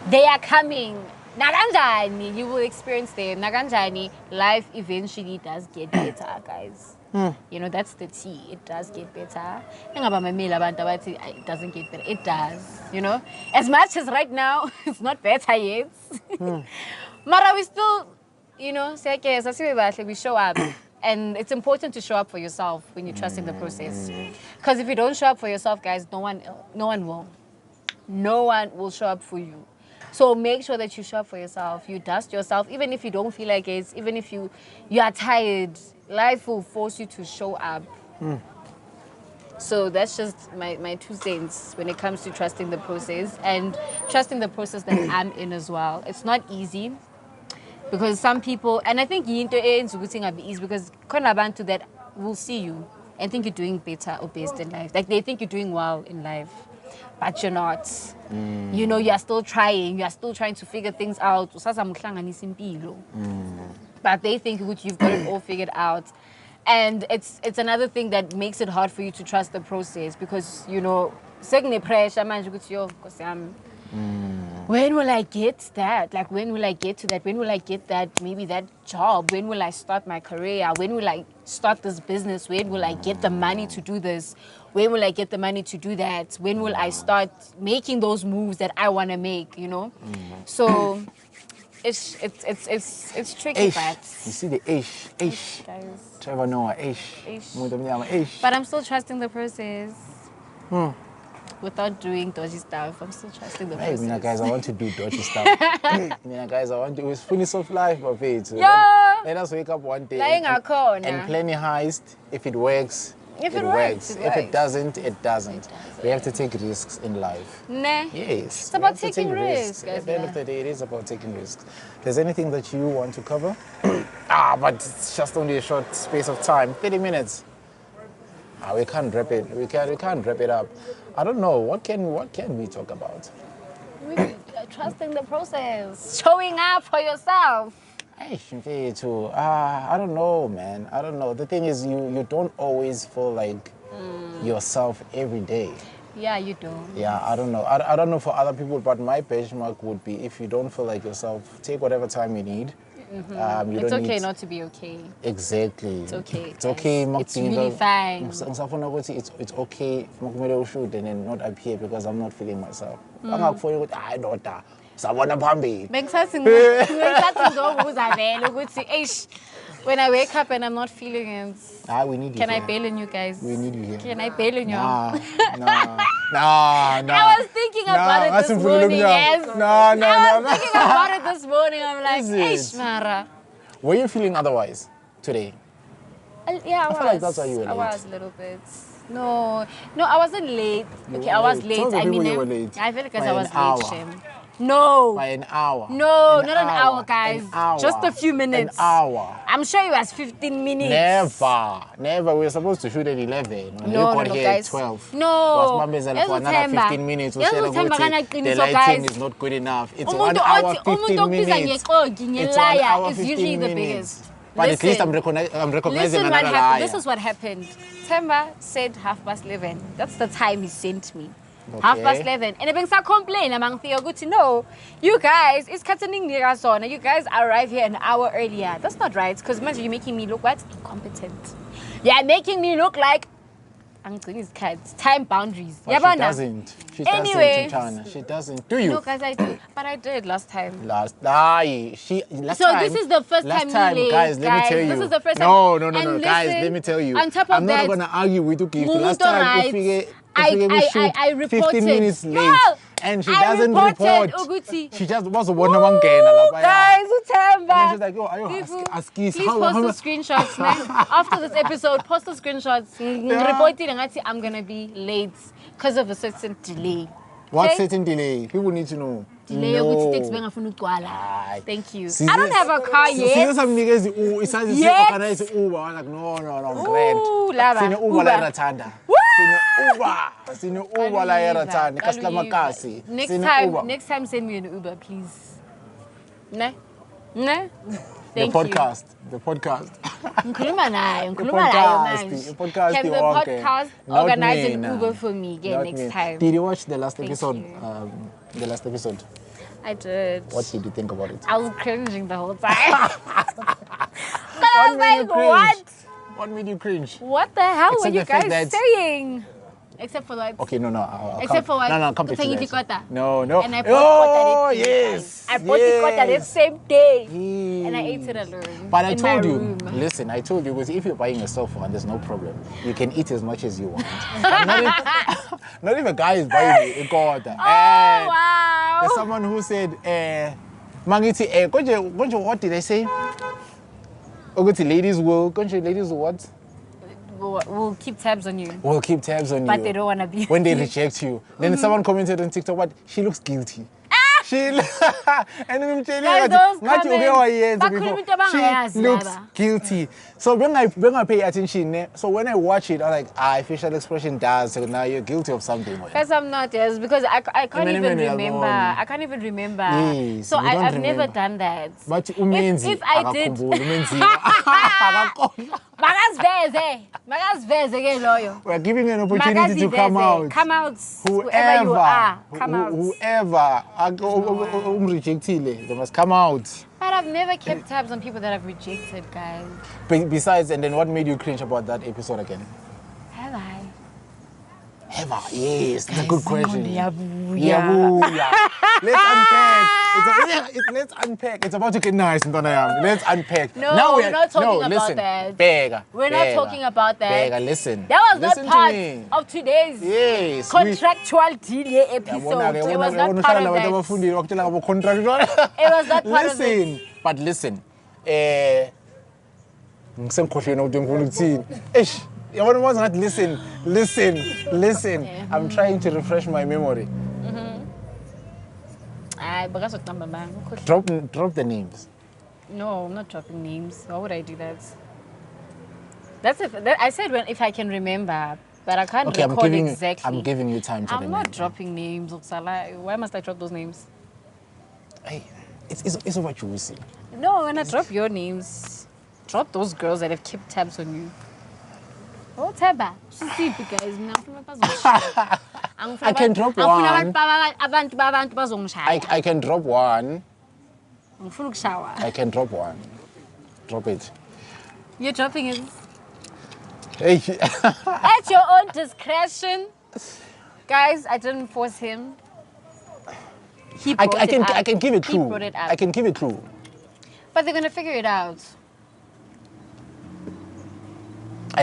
A: They are coming. Naganjani, you will experience them. Naganjani, life eventually does get better, guys. You know, that's the tea. It does get better. It doesn't get better. It does. You know, as much as right now, it's not better yet. Mara, we still, you know, we show up. And it's important to show up for yourself when you trust in the process. Because if you don't show up for yourself, guys, no one will. No one will show up for you. So make sure that you show up for yourself. You dust yourself, even if you don't feel like it, even if you are tired, life will force you to show up. So that's just my 2 cents when it comes to trusting the process and trusting the process that I'm in as well. It's not easy because some people, and I think into easy because abantu that will see you and think you're doing better or best in life. Like they think you're doing well in life. But you're not. You know, you're still trying. You're still trying to figure things out. But they think you've got it all figured out. And it's another thing that makes it hard for you to trust the process because, you know, pressure, when will I get that? Like, when will I get to that? When will I get that, maybe that job? When will I start my career? When will I start this business? When will I get the money to do this? When will I get the money to do that? When will I start making those moves that I want to make, you know? So it's tricky, but
B: you see the ish.
A: Guys.
B: Trevor Noah, ish.
A: But I'm still trusting the process. Without doing dodgy stuff, I'm still trusting the process.
B: Hey, guys, I want to do dodgy stuff. Guys, I want to. It's finish of life, but wait.
A: Yeah.
B: Let us wake up one day and plan a heist. If it works, it works. If it doesn't, it doesn't. We have to take risks in life.
A: Nah.
B: Yes.
A: It's about taking risks.
B: At the end of the day, it is about taking risks. There's anything that you want to cover? But it's just only a short space of time. 30 minutes. We can't wrap it. We can't wrap it up. I don't know. What can we talk about?
A: Trusting the process. Showing up for yourself.
B: I don't know, man. I don't know. The thing is, you don't always feel like yourself every day.
A: Yeah, you don't.
B: Yeah, I don't know. I don't know for other people, but my benchmark would be if you don't feel like yourself, take whatever time you need.
A: It's okay not to be okay.
B: Exactly.
A: It's okay.
B: It's okay.
A: It's really fine.
B: It's okay to shoot and then not appear because I'm not feeling myself. I'm not feeling it. I don't know.
A: When I wake up and I'm not feeling it,
B: We need you.
A: can I
B: here.
A: bail on you guys?
B: We need you here.
A: Can I bail on you?
B: Nah.
A: I was thinking about it this morning, yes. I was thinking about it this morning. I'm like,
B: Is it?
A: Mara.
B: Were you feeling otherwise today?
A: Yeah, I
B: feel like that's why you were
A: I
B: late.
A: was a little bit. No, I wasn't late. Okay, I was late.
B: Tell the
A: I
B: people
A: mean,
B: you were late.
A: I feel like
B: By
A: I was
B: an hour.
A: late, Shem. No.
B: By an hour.
A: No, not an hour, guys.
B: An hour.
A: Just a few minutes.
B: An hour.
A: I'm sure it was 15 minutes.
B: Never. We were supposed to shoot at 11.
A: No,
B: got here
A: guys.
B: at 12.
A: No.
B: Was Mambezela for another
A: Themba.
B: 15 minutes.
A: Yes,
B: The lighting is not good enough. It's 1 hour, 15 minutes. It's 1 hour,
A: is
B: 15
A: usually the
B: minutes.
A: biggest.
B: But at least I'm
A: Listen
B: recognizing
A: what
B: another
A: happened.
B: liar.
A: This is what happened. Themba said 11:30. That's the time he sent me. 11:30. And if I complain among Theo, good to know. You guys, it's cutting you guys arrive here an hour earlier. That's not right. Because imagine you're making me look what? Incompetent. You're making me look like I'm doing his cards. Time boundaries.
B: But she doesn't.
A: Anyway.
B: She doesn't. Do you?
A: No, guys, I do. But I did last time.
B: Last
A: So
B: time,
A: this is the first time you late,
B: guys, let me tell you.
A: This is the first time.
B: No,
A: And
B: guys,
A: listen,
B: let me tell you.
A: On top of
B: I'm not going to argue with you.
A: Mumuto
B: Last time,
A: writes, I reported.
B: 15 minutes late.
A: Girl,
B: And she
A: I
B: doesn't
A: reported,
B: report.
A: Uguti.
B: She just was one of them. Guys,
A: Themba.
B: she's like, oh, are you
A: Please post the screenshots, man. After this episode, post the screenshots. Reporting and I'm going to be late because of a certain delay.
B: What
A: Okay?
B: certain delay? People need to know.
A: Delay
B: No.
A: Thank you.
B: See,
A: I don't have a car
B: See,
A: yet.
B: some niggas, it's like
A: Yes.
B: organize Uber. I'm like, no, grand.
A: Lava.
B: Sine Uber la Ratanda. Sine Uber la Ratanda. Customer kasi.
A: Next time send me an Uber, please. Ne? Thank
B: The
A: you.
B: podcast.
A: Ngikhuluma naye
B: The
A: manje.
B: podcast.
A: Can the podcast organize an Uber for me again next time?
B: Did you watch the last episode?
A: you.
B: The last episode.
A: I did.
B: What did you think about it?
A: I was cringing the whole time. I was like, what?
B: What made you cringe?
A: What the hell
B: Except
A: were you
B: the fact
A: guys
B: that-
A: saying? Except for what?
B: Okay, no. I'll
A: Except for what?
B: No, come back to
A: Thank you,
B: that.
A: Dikota.
B: No.
A: And I bought
B: yes.
A: I bought Dikota the same day.
B: Yes.
A: And I ate it alone.
B: But I
A: in
B: told
A: my
B: you,
A: room.
B: listen, I told you, because if you're buying yourself one, there's no problem. You can eat as much as you want. not if a guy is buying a quarter.
A: Oh, wow.
B: There's someone who said, Mangiti, what did I say? Ladies will what?
A: We'll keep tabs on you.
B: We'll keep tabs on you.
A: But they don't want to be.
B: When they reject you. Then someone commented on TikTok, what? She looks guilty. She and then I'm telling
A: Guys,
B: you,
A: those
B: she looks guilty. So when I pay attention, so when I watch it, I'm like, facial expression does. So now you're guilty of something.
A: Because I'm not, yes, because I can't even remember. I can't even remember.
B: Yes,
A: so
B: you don't
A: I've
B: remember.
A: never done that.
B: But
A: if I did,
B: we're giving you an opportunity to come out.
A: Come out. Whoever you are, come out.
B: Whoever rejected, they must come out.
A: But I've never kept tabs on people that I've rejected, guys.
B: Besides, and then what made you cringe about that episode again?
A: Have I?
B: Have I? Yes, that's a good question.
A: Yeah.
B: Let's unpack. Let's unpack. It's about to get nice, Let's unpack.
A: No,
B: now
A: we're not talking about
B: listen.
A: that.
B: Bega.
A: We're not talking about that.
B: Bega, listen.
A: That was
B: listen
A: not part
B: to me.
A: of today's
B: Yes.
A: contractual delay episode. It was not part of that. It was not part of it.
B: But listen. Listen. I'm trying to refresh my memory. Drop the names.
A: No, I'm not dropping names. Why would I do that? I said if I can remember, but I can't record exactly.
B: I'm giving you time to remember.
A: I'm not dropping names, Oksala. Why must I drop those names?
B: Hey, it's what you will see.
A: No, when I drop your names, drop those girls that have kept tabs on you. Oh, Themba. She's guys.
B: I can drop one. I can drop one. I can drop one. Drop it.
A: You're dropping it.
B: Hey.
A: At your own discretion. Guys, I didn't force him. He brought it up.
B: I can give a clue.
A: He brought it up.
B: I can give a clue.
A: But they're going to figure it out.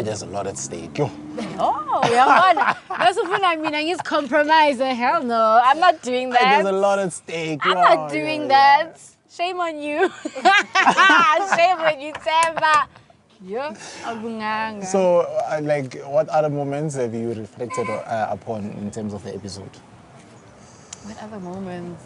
B: There's a lot at stake. Yo.
A: Oh, yeah, that's what I mean. I use compromise. Hell no, I'm not doing that.
B: There's a lot at stake.
A: I'm not doing that. Shame on you. Shame on you, Themba. Yeah, abunganga.
B: So, like, what other moments have you reflected upon in terms of the episode?
A: What other moments?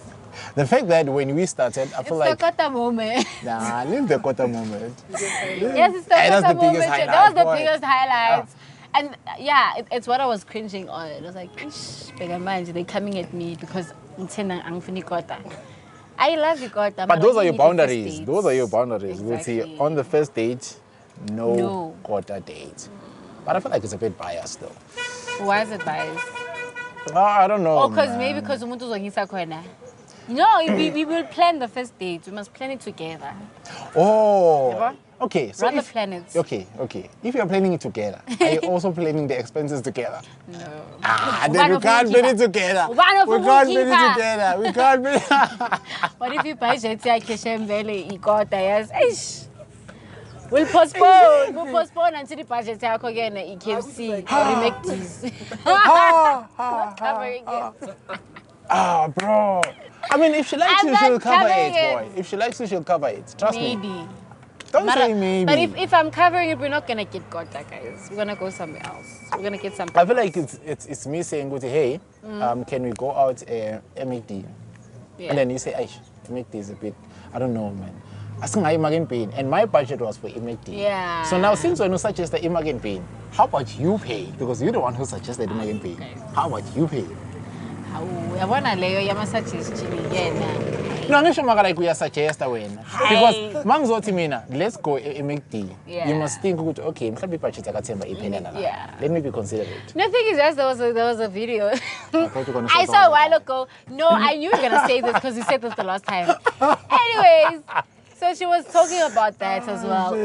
B: The fact that when we started, I feel like...
A: It's the Kota moment.
B: Nah, leave the Kota moment.
A: Yes, it's the Kota moment. That was the biggest highlight. And yeah, it's what I was cringing on. It was like, ish, they're coming at me because I'm finna Kota. I love you, Kota.
B: But those are your boundaries. Those are your boundaries.
A: Exactly.
B: We'll see, on the first date, no Kota date. But I feel like it's a bit biased though.
A: Why is it biased?
B: I don't know.
A: Oh, maybe because umuntu uzongisa khona. No, we will plan the first date. We must plan it together.
B: Oh, okay. So
A: rather plan it.
B: Okay. If you're planning it together, are you also planning the expenses together?
A: No.
B: Then we can't plan it together. We can't plan it together. We can't plan.
A: What if you budget Keshembele Ikota? Yes. We'll postpone until the budget yakho again KFC or make this.
B: Bro. I mean, if she likes you, she'll cover it, boy. If she likes you, she'll cover it. Trust me.
A: Maybe.
B: Don't say maybe.
A: But if I'm covering it, we're not gonna get Kota, guys. We're gonna go somewhere else. We're gonna get something.
B: I feel like it's me saying, hey, can we go out MAD? Yeah. And then you say, MAD is a bit, I don't know, man. I think I'm Imagine Pain, and my budget was for MAD. Yeah. So now, since when you suggested Imagine Pain, how about you pay? Because you're the one who suggested Imagine Pain. Okay. How about you pay?
A: I want to lay your suggestion again.
B: No, I'm not sure like we are suggesting when. Because Mangzoti Mina, let's go MAD. Yeah. You must think, okay, maybe budget yeah. Let me be considerate.
A: The thing is, yes, there was a video I saw a while ago. No, I knew you were gonna say this because you said this the last time. Anyways, so she was talking about that as well.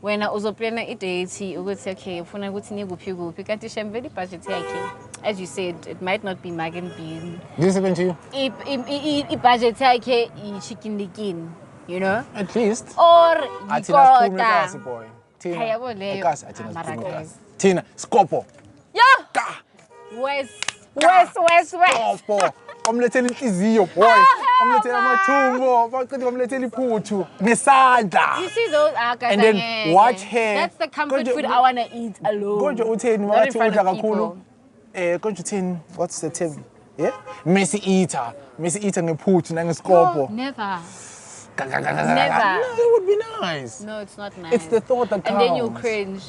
A: When I was planning a date, she would say, okay, if I very budget, as you said, it might not be Magan Bean.
B: Did this happen to you?
A: If budget, chicken likin, you know?
B: At least.
A: Or
B: boy. Tina, Scopo.
A: Yeah. West.
B: Scopo. I'm letting it easy, boy. I'm letting my tumbo. I'm letting it putu. Nesanda.
A: You see those
B: and then watch her.
A: That's the comfort food I want to eat alone. Not in front of people.
B: What's the term? Yeah? Messy eater ngeputu nangescopo.
A: No, never.
B: Never. No, it would be nice.
A: No, it's not nice.
B: It's the thought that counts.
A: And then you cringe.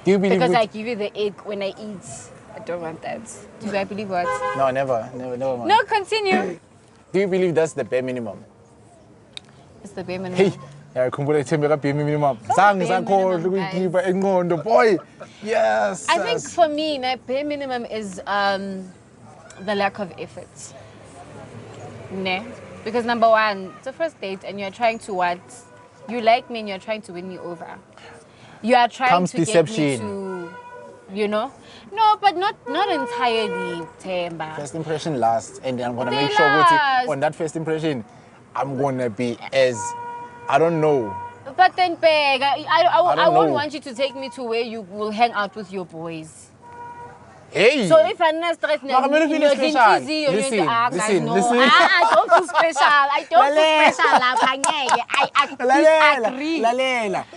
B: Do you believe
A: because I give you the egg when I eat. I don't want that. Do I believe what?
B: No, never.
A: No, continue.
B: Do you believe that's the bare minimum?
A: It's the bare minimum.
B: Hey, I kumbuka Themba bare minimum. Boy. Yes.
A: I think for me, bare minimum is the lack of effort. Because number one, it's a first date and you're trying to what? You like me and you're trying to win me over. You are trying to
B: deception.
A: Get me to, you know? No, but not entirely, Themba.
B: First impression lasts, and I'm going to make sure on that first impression, I'm going to be as, I don't know.
A: But then, Peg, I won't want you to take me to where you will hang out with your boys.
B: Hey!
A: So if I'm not stressed,
B: listen.
A: Don't feel special. I don't feel special. I agree.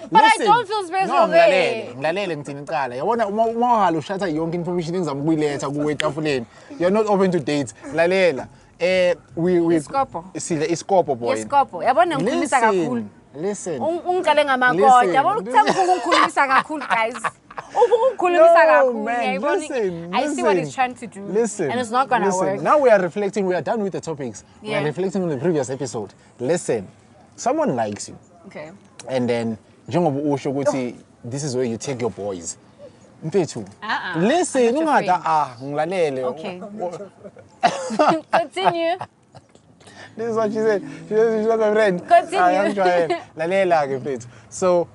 A: But I don't feel special there.
B: You're not open to dates. Iskopo, boy. Listen.
A: Oh man, listen. I see what he's trying to do.
B: Listen.
A: And it's not gonna work.
B: Now we are reflecting, we are done with the topics. Yeah. We are reflecting on the previous episode. Listen, someone likes you.
A: Okay.
B: And then this is where you take your boys. Listen,
A: okay. Continue.
B: This is what she said. She's not my friend.
A: Continue.
B: So,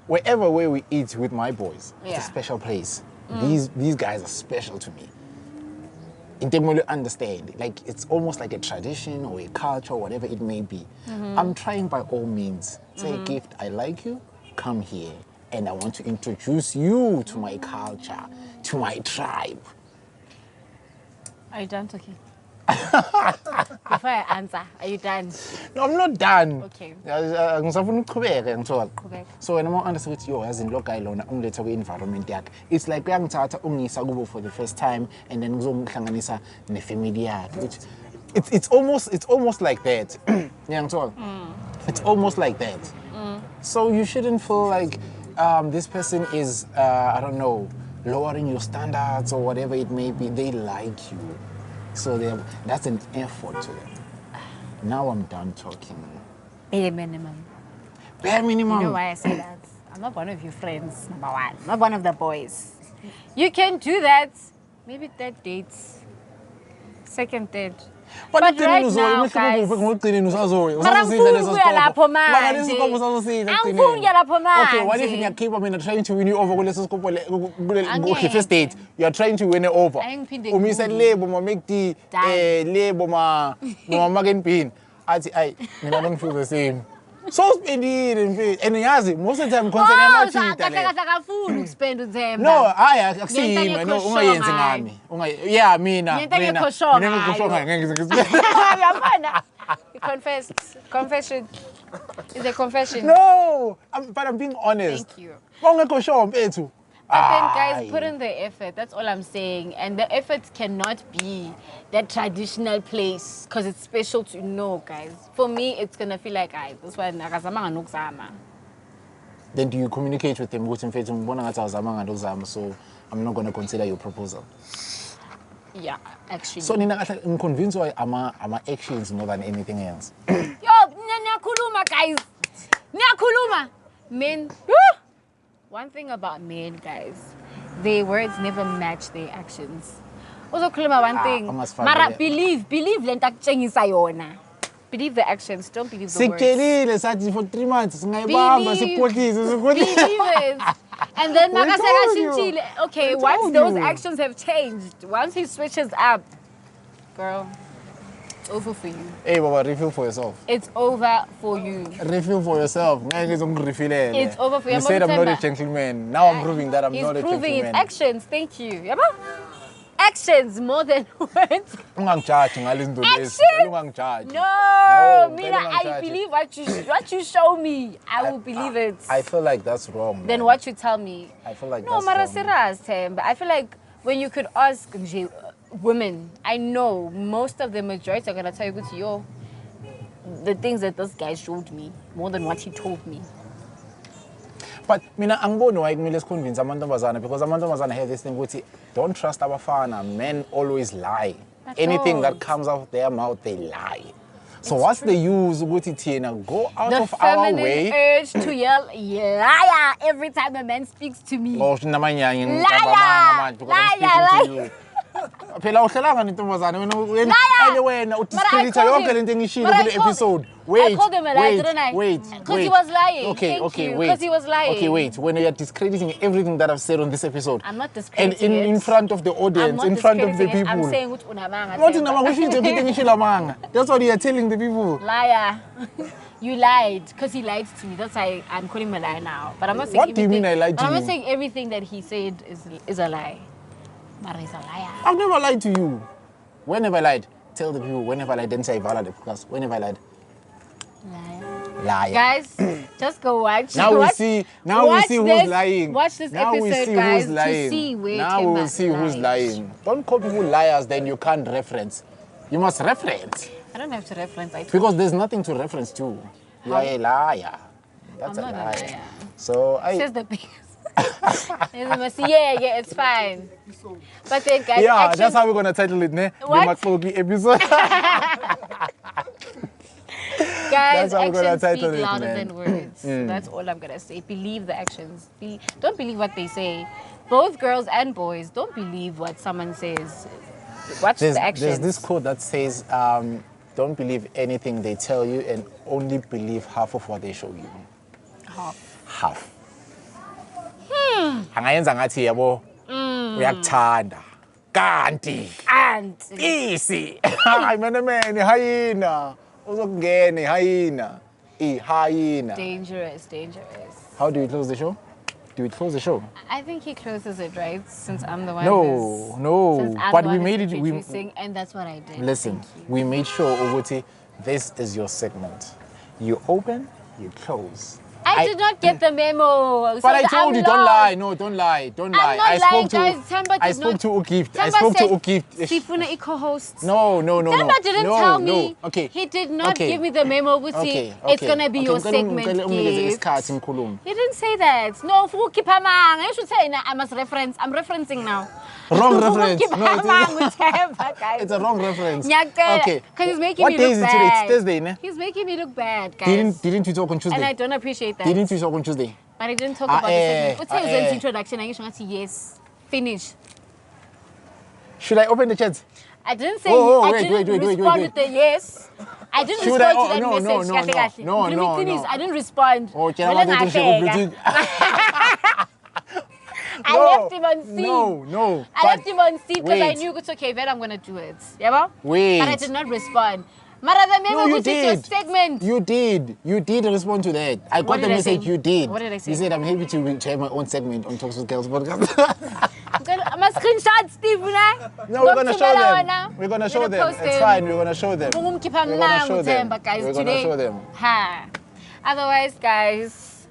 B: wherever where we eat with my boys, it's a special place. These guys are special to me. In terms of understand, like it's almost like a tradition or a culture, whatever it may be. I'm trying by all means. Say a gift, I like you, come here. and I want to introduce you to my culture, to my tribe.
A: Are you done talking? Before I answer, are you done?
B: No, I'm not done.
A: Okay.
B: So when I'm understand yo as in local lona ungiletha kwi-environment yakhe, it's like uyangithatha ungisa kubo for the first time and then ngizongihlanganisa nefamily yakhe, which it's almost like that. It's almost like that. So you shouldn't feel like this person is I don't know, lowering your standards or whatever it may be. They like you, so that's an effort to them. Now I'm done talking.
A: Bare minimum.
B: Bare minimum.
A: You know why I say that? I'm not one of your friends, number one. I'm not one of the boys. You can do that. Maybe third dates. Second, third. But right now, guys... Okay, what
B: if you keep trying to win you over? Okay, first date. You are trying to win it over. Umi said, "Lebo ma make the lebo ma magen pin." I don't feel the same. So spending and yazi most of the time concern no, I see him. I know ungayenzi ngami. Yeah, mina.
A: Confession. Is a confession.
B: No, but I'm being honest.
A: Thank you.
B: But
A: then guys, put in the effort. That's all I'm saying. And the effort cannot be that traditional place because it's special to know, guys. For me, it's going to feel like, this one,
B: then do you communicate with them? So I'm not going to consider your proposal.
A: Yeah, actually.
B: So I'm convinced why I'm actions more than anything else.
A: Yo, nyakuluma, guys. Nyakuluma. Men. One thing about men, guys, their words never match their actions. Also, Kuluma, one thing. Mara, believe Believe the actions, don't believe the words.
B: For 3 months.
A: Believe it. And then, okay, once those actions have changed, once he switches up, girl, it's over for you.
B: Hey, Baba, refill for yourself.
A: It's over for you.
B: Refill for yourself.
A: It's over for you.
B: You said I'm not a gentleman. Now I'm proving that I'm not a gentleman.
A: He's proving it. Actions, thank you. Yaba? Actions more than words.
B: Action!
A: No, Mina, I believe what you show me. I will believe it.
B: I feel like that's wrong.
A: Then what you tell me.
B: I feel like
A: no,
B: that's wrong.
A: Themba. I feel like when you could ask women, I know most of the majority are gonna tell you, yo, the things that this guy showed me more than what he told me.
B: But mina angiboni why kumele siconvince amantombazana, because amantombazana have this thing ukuthi don't trust abafana. Men always lie. Anything that comes out of their mouth, they lie. So what's the use ukuthi thina go out of our way?
A: The feminine urge to yell liar every time a man speaks to me.
B: Liar! Phela uhlelanga nentombazana wena udiscredit yonke lento engishilo kule episode. Wait.
A: I called him a liar, didn't I? Because he was lying.
B: Okay, wait.
A: Because he was lying.
B: Okay, wait. When you are discrediting everything that I've said on this episode.
A: I'm not discrediting
B: and in front of the audience, in front of the people.
A: I'm saying which unamanga.
B: That's what you are telling the people.
A: Liar. You lied because he lied to me. That's why I'm calling him a liar now. But I'm not saying
B: what do you mean I lied to you?
A: I'm not saying everything that he said is a lie. But he's a liar.
B: I've never lied to you. When have I lied? Tell the people. When have I lied? Then say valid because when have I lied? Liar.
A: Guys, just go watch.
B: Now we see who's lying.
A: Watch this episode, guys, to see where
B: now we will see who's lying. Don't call people liars, then you can't reference. You must reference.
A: I don't have to reference.
B: Because there's nothing to reference to. You are a liar. That's
A: I'm
B: a
A: not
B: liar.
A: A liar.
B: So
A: says the biggest. Yeah, it's fine. But then, guys,
B: yeah, that's how we're gonna title it, ne?
A: What?
B: The episode.
A: Guys, actions speak louder than words. That's all I'm gonna say. Believe the actions. Don't believe what they say. Both girls and boys, don't believe what someone says. Watch the actions.
B: There's this quote that says, don't believe anything they tell you and only believe half of what they show you. Half. Angayenza ngathi yabo uyakuthanda kanti easy hayi man hyena uzokungena hyena
A: dangerous.
B: How do you close the show? Do we close the show?
A: I think he closes it, right? Since I'm the one.
B: No. But we made it.
A: And that's what I did.
B: Listen, we made sure, Uguti, this is your segment. You open, you close.
A: I did not get the memo.
B: But I told you, don't lie. No, don't lie. Don't lie.
A: I spoke to
B: Ugift. I spoke to Ugift.
A: Sifuna a co-host.
B: No.
A: Themba didn't tell me.
B: No. Okay.
A: He did not give me the memo. It's gonna be your segment. He didn't say that. No, I should say I must reference. I'm referencing now.
B: Wrong reference.
A: No,
B: it's a wrong reference.
A: Okay. Because he's making me look bad. What day is it today? It's Thursday, ne? He's making me look bad, guys.
B: Didn't you talk on Tuesday?
A: And I don't appreciate that.
B: Didn't you talk on Tuesday?
A: But I didn't talk about the segment. What's his introduction? I just yes. Finish.
B: Should I open the chat?
A: I didn't say wait. Respond with the yes. I didn't respond to that message.
B: No.
A: I didn't respond. I left him on C.
B: No.
A: I left him on C because I knew it's okay, then I'm going to do it. Yeah?
B: Wait.
A: But I did not respond. No, you did. Your segment.
B: You did respond to that. I got the message. You did.
A: What did I say?
B: You said, I'm happy to have my own segment on Talks with Kells podcast.
A: I'm a screenshot, Steve.
B: No, we're going to show them. We're going to show them. It's fine. We're going to show them. We're going to show them. We're going to show them.
A: Otherwise, guys,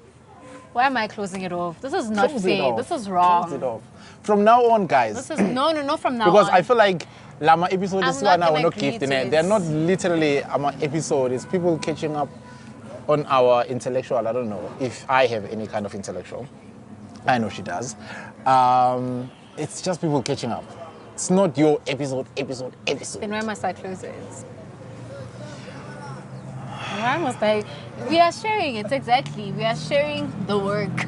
A: why am I closing it off? This is not fair. This is wrong.
B: Close it off. From now on, guys.
A: This is not from now
B: because
A: on.
B: I feel like Lama episode is one we're not gifting it. They're not literally an episode. It's people catching up on our intellectual. I don't know if I have any kind of intellectual. I know she does. It's just people catching up. It's not your episode.
A: Then why must I close it? Why must I? We are sharing it, exactly. We are sharing the work.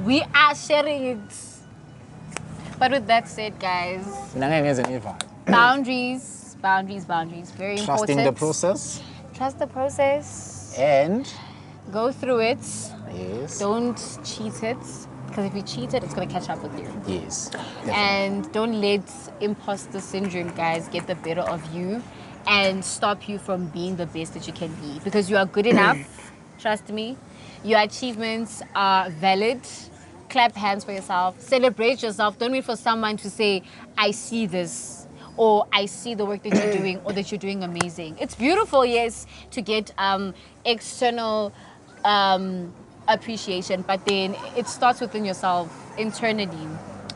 A: We are sharing it. But with that said, guys, boundaries. Very important.
B: Trusting the process.
A: Trust the process.
B: And
A: go through it.
B: Yes.
A: Don't cheat it. Because if you cheat it, it's going to catch up with you.
B: Yes. Definitely.
A: And don't let imposter syndrome, guys, get the better of you and stop you from being the best that you can be. Because you are good enough. Trust me. Your achievements are valid. Clap hands for yourself. Celebrate yourself. Don't wait for someone to say, I see this, or I see the work that you're doing, or that you're doing amazing. It's beautiful, yes, to get external appreciation, but then it starts within yourself, internally.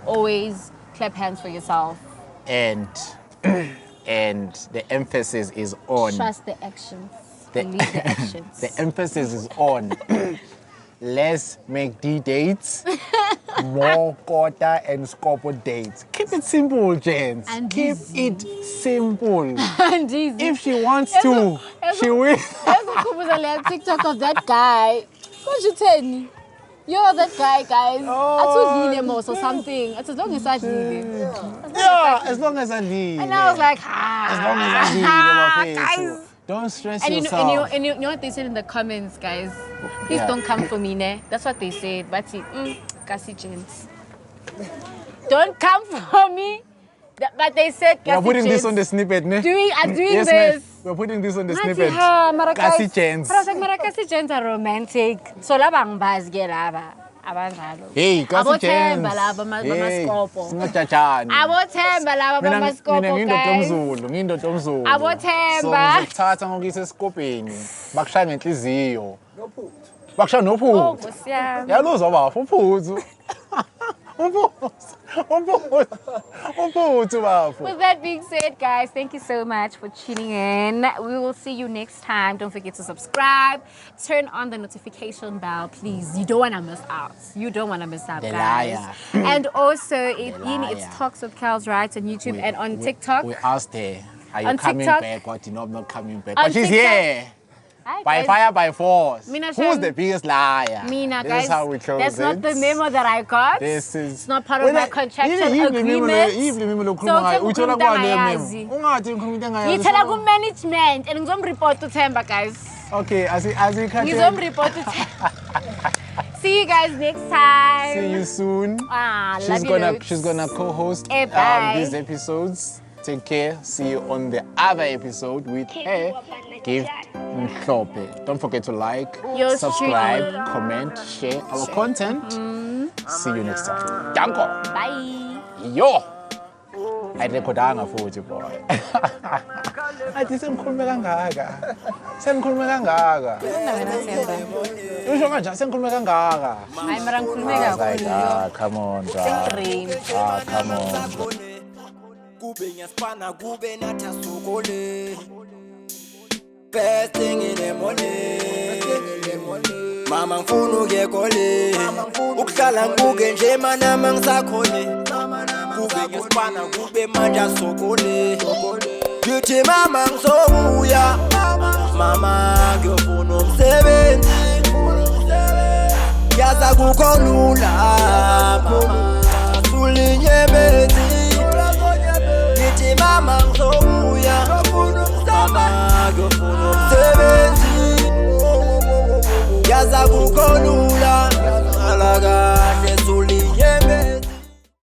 A: Always clap hands for yourself.
B: And the emphasis is on...
A: Trust the actions. Believe the actions.
B: The emphasis is on... Let's make D-dates, more quarter and scopo dates. Keep it simple, gents.
A: And
B: keep it simple.
A: And easy.
B: If she wants to, she will.
A: There's a TikTok of that guy. What you tell me? You're that guy, guys. I told or something. As long as I leave.
B: Yeah, as long as I leave.
A: And I was like,
B: as long as I leave.
A: Guys.
B: Don't stress
A: and
B: yourself.
A: And you know what they said in the comments, guys? Please don't come for me, ne? That's what they said. But Kasi gents. Don't come for me. But they said Kasi
B: We're putting this on the snippet, ne?
A: Doing
B: yes,
A: this.
B: We're putting this on the snippet.
A: Kasi gents. But I was like, Kasi gents are romantic. So labang bazge laba.
B: Hey, Kasi gents.
A: Hey,
B: singajajani.
A: Abothemba laba bamaskopo, guys.
B: Ngindotomzulu.
A: Abothemba.
B: So ngizothatha ngokuyisa esikopeni. Bakushaya ngenhliziyo. Bakushaya nophuthu.
A: Oh, Nkosi yami.
B: Yaluzwa bafu uphuthu.
A: With that being said, guys, thank you so much for tuning in. We will see you next time. Don't forget to subscribe. Turn on the notification bell, please. You don't want to miss out. You don't want to miss out, guys. And also, it's Talks with Kells, right? On YouTube and on TikTok.
B: We asked her, are you coming back or not coming back? But she's here. Hi, by fire, by force. Who's the biggest liar?
A: Mina,
B: this
A: guys.
B: is how we close
A: That's not the memo that I got.
B: This is...
A: It's not part of my contractual agreement. So, management. And I'm report to Themba, guys.
B: Okay, as we can
A: report to Themba. See you guys next time.
B: See you soon. She's gonna co-host these episodes. Take care. See you on the other episode with her gift Mhlophe. Don't forget to like, subscribe, comment, share our content. See you next time. Danko.
A: Bye.
B: Yo. Ayirekhodanga futhi boy. Athi sengikhulume kangaka. Sengikhulume kangaka.
A: Ufuna wena Themba.
B: Usho kanjani sengikhulume kangaka?
A: Hayi mara ngikhulume kakhulu.
B: Come on,
A: Sengirain.
B: come on.
C: Kube ngiyaspana kube nathi asukole. First thing in the morning. Mama ngifuna ukuyekole. Ukuhlala ngibuke nje mana mangisakhole. Kube ngiyaspana kube manje asukole. Ngithi mama ngizobuya. Mama ngiyofuna umsebenzi. Yaza kukho lula. Mama sulinyebezi.